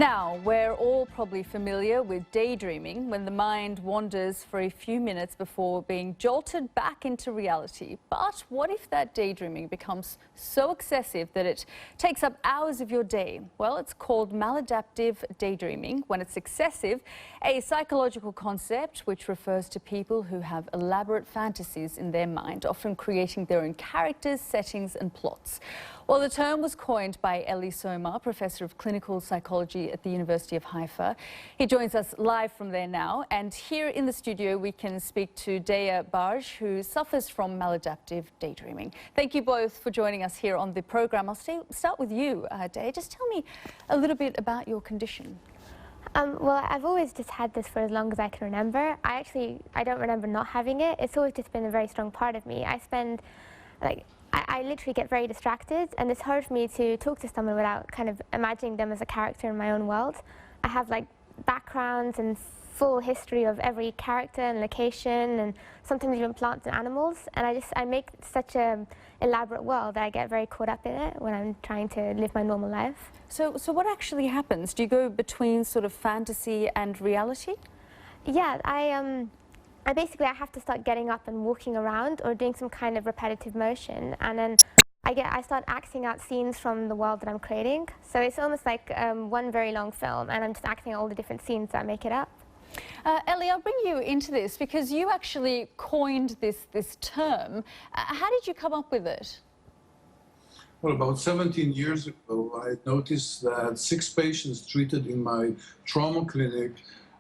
Now, we're all probably familiar with daydreaming, when the mind wanders for a few minutes before being jolted back into reality. But what if that daydreaming becomes so excessive that it takes up hours of your day? Well, it's called maladaptive daydreaming when it's excessive, a psychological concept which refers to people who have elaborate fantasies in their mind, often creating their own characters, settings and plots. Well, the term was coined by Eli Soma, Professor of Clinical Psychology at the University of Haifa. He joins us live from there now, and here in the studio we can speak to Daya Barj, who suffers from maladaptive daydreaming. Thank you both for joining us here on the program. I'll start with you, Daya. Just tell me a little bit about your condition. Well, I've always just had this for as long as I can remember. I don't remember not having it. It's always just been a very strong part of me. I literally get very distracted, and it's hard for me to talk to someone without kind of imagining them as a character in my own world. I have like backgrounds and full history of every character and location, and sometimes even plants and animals, and I make such an elaborate world that I get very caught up in it when I'm trying to live my normal life. So what actually happens? Do you go between sort of fantasy and reality? Yeah, I basically have to start getting up and walking around or doing some kind of repetitive motion, and then I start acting out scenes from the world that I'm creating. So it's almost like one very long film, and I'm just acting out all the different scenes that make it up. Ellie, I'll bring you into this because you actually coined this term. How did you come up with it? Well, about 17 years ago, I noticed that 6 patients treated in my trauma clinic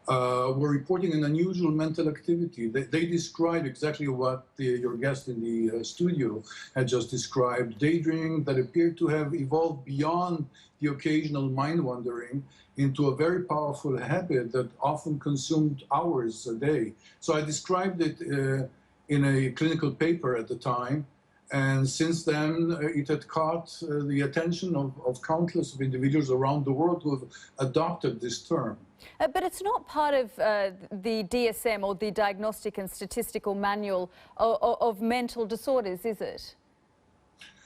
were reporting an unusual mental activity. They described exactly what your guest in the studio had just described, daydreaming that appeared to have evolved beyond the occasional mind wandering into a very powerful habit that often consumed hours a day. So I described it in a clinical paper at the time, and since then it had caught the attention of countless of individuals around the world who have adopted this term. But it's not part of the DSM, or the Diagnostic and Statistical Manual of Mental Disorders, is it?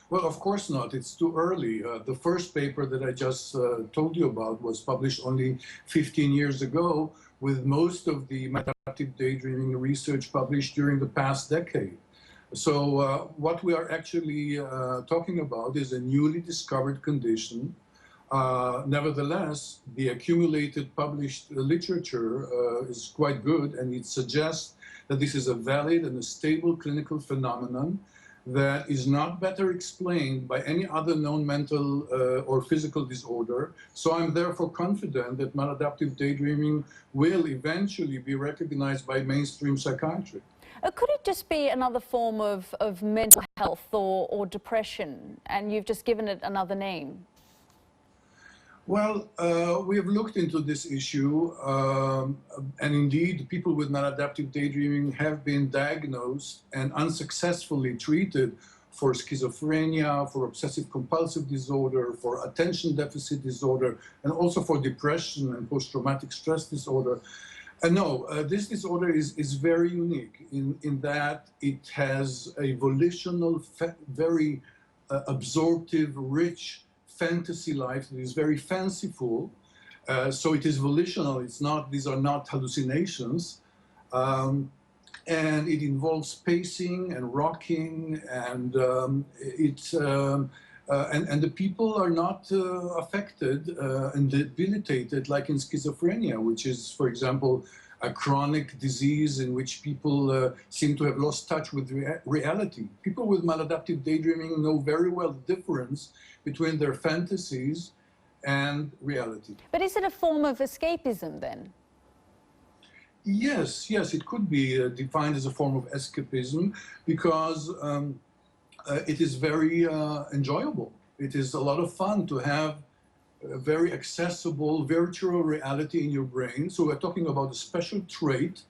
Well, of course not. It's too early. The first paper that I just told you about was published only 15 years ago, with most of the maladaptive daydreaming research published during the past decade. So what we are actually talking about is a newly discovered condition. Nevertheless, the accumulated published literature is quite good, and it suggests that this is a valid and a stable clinical phenomenon that is not better explained by any other known mental or physical disorder. So I'm therefore confident that maladaptive daydreaming will eventually be recognized by mainstream psychiatry. Could it just be another form of mental health or depression, and you've just given it another name? Well, we have looked into this issue, and indeed people with maladaptive daydreaming have been diagnosed and unsuccessfully treated for schizophrenia, for obsessive compulsive disorder, for attention deficit disorder, and also for depression and post-traumatic stress disorder. No, this disorder is very unique in that it has a volitional, very absorptive, rich fantasy life that is very fanciful. So it is volitional. It's not; these are not hallucinations, and it involves pacing and rocking, and and the people are not affected and debilitated like in schizophrenia, which is, for example, a chronic disease in which people seem to have lost touch with reality. People with maladaptive daydreaming know very well the difference between their fantasies and reality. But is it a form of escapism then? Yes, it could be defined as a form of escapism because it is very enjoyable. It is a lot of fun to have a very accessible virtual reality in your brain. So we're talking about a special trait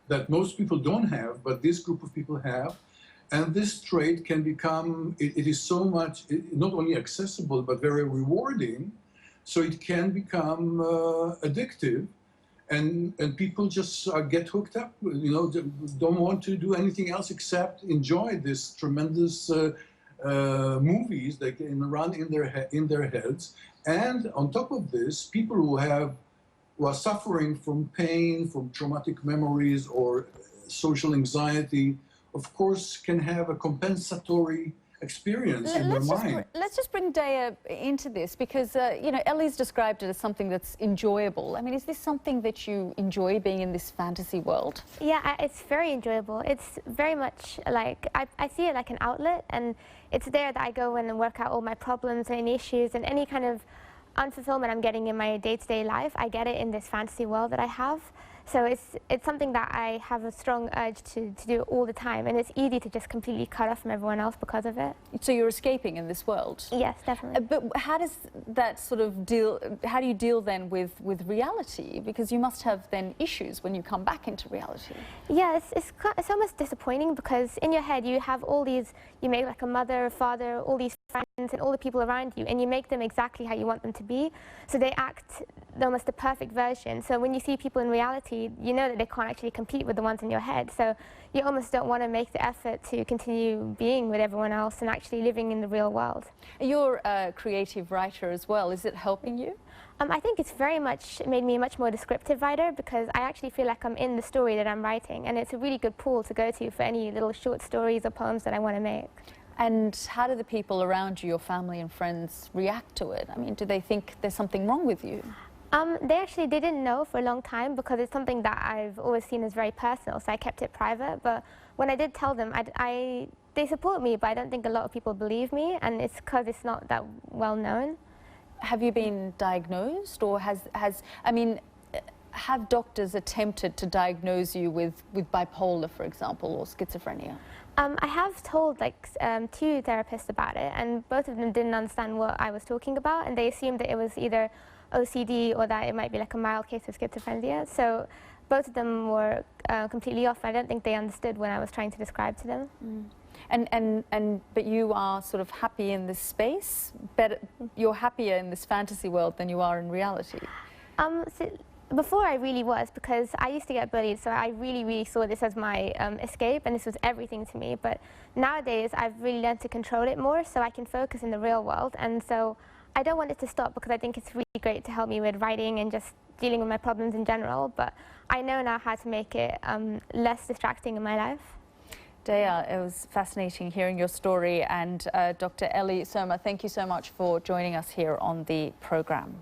that most people don't have, but this group of people have. And this trait can become, it is so much, not only accessible, but very rewarding. So it can become addictive. And people just get hooked up, don't want to do anything else except enjoy this tremendous movies they can run in their heads. And on top of this, people who are suffering from pain, from traumatic memories or social anxiety, of course, can have a compensatory experience in their mind. Let's just bring Daya into this because, you know, Ellie's described it as something that's enjoyable. I mean, is this something that you enjoy, being in this fantasy world? Yeah, it's very enjoyable. It's very much like, I see it like an outlet, and it's there that I go in and work out all my problems and issues and any kind of unfulfillment I'm getting in my day-to-day life. I get it in this fantasy world that I have. So it's something that I have a strong urge to do all the time, and it's easy to just completely cut off from everyone else because of it. So you're escaping in this world? Yes, definitely. But how does that sort of how do you deal then with reality? Because you must have then issues when you come back into reality. Yeah, it's almost disappointing because in your head you have all these, you make like a mother, father, all these friends and all the people around you, and you make them exactly how you want them to be. So they act almost the perfect version. So when you see people in reality, you know that they can't actually compete with the ones in your head. So you almost don't want to make the effort to continue being with everyone else and actually living in the real world. You're a creative writer as well. Is it helping you? I think it's very much made me a much more descriptive writer because I actually feel like I'm in the story that I'm writing, and it's a really good pool to go to for any little short stories or poems that I want to make. And how do the people around you, your family and friends, react to it? I mean, do they think there's something wrong with you? They didn't know for a long time because it's something that I've always seen as very personal, so I kept it private. But when I did tell them, they support me, but I don't think a lot of people believe me, and it's because it's not that well known. Have you been diagnosed, or I mean, have doctors attempted to diagnose you with bipolar, for example, or schizophrenia? I have told like 2 therapists about it, and both of them didn't understand what I was talking about, and they assumed that it was either OCD or that it might be like a mild case of schizophrenia. So both of them were completely off. I don't think they understood when I was trying to describe to them. But you are sort of happy in this space? You're happier in this fantasy world than you are in reality? So before I really was, because I used to get bullied, so I really saw this as my escape, and this was everything to me. But nowadays I've really learned to control it more, so I can focus in the real world. And so I don't want it to stop because I think it's really great to help me with writing and just dealing with my problems in general. But I know now how to make it less distracting in my life. Daya, it was fascinating hearing your story, and Dr. Ellie Soma, thank you so much for joining us here on the program.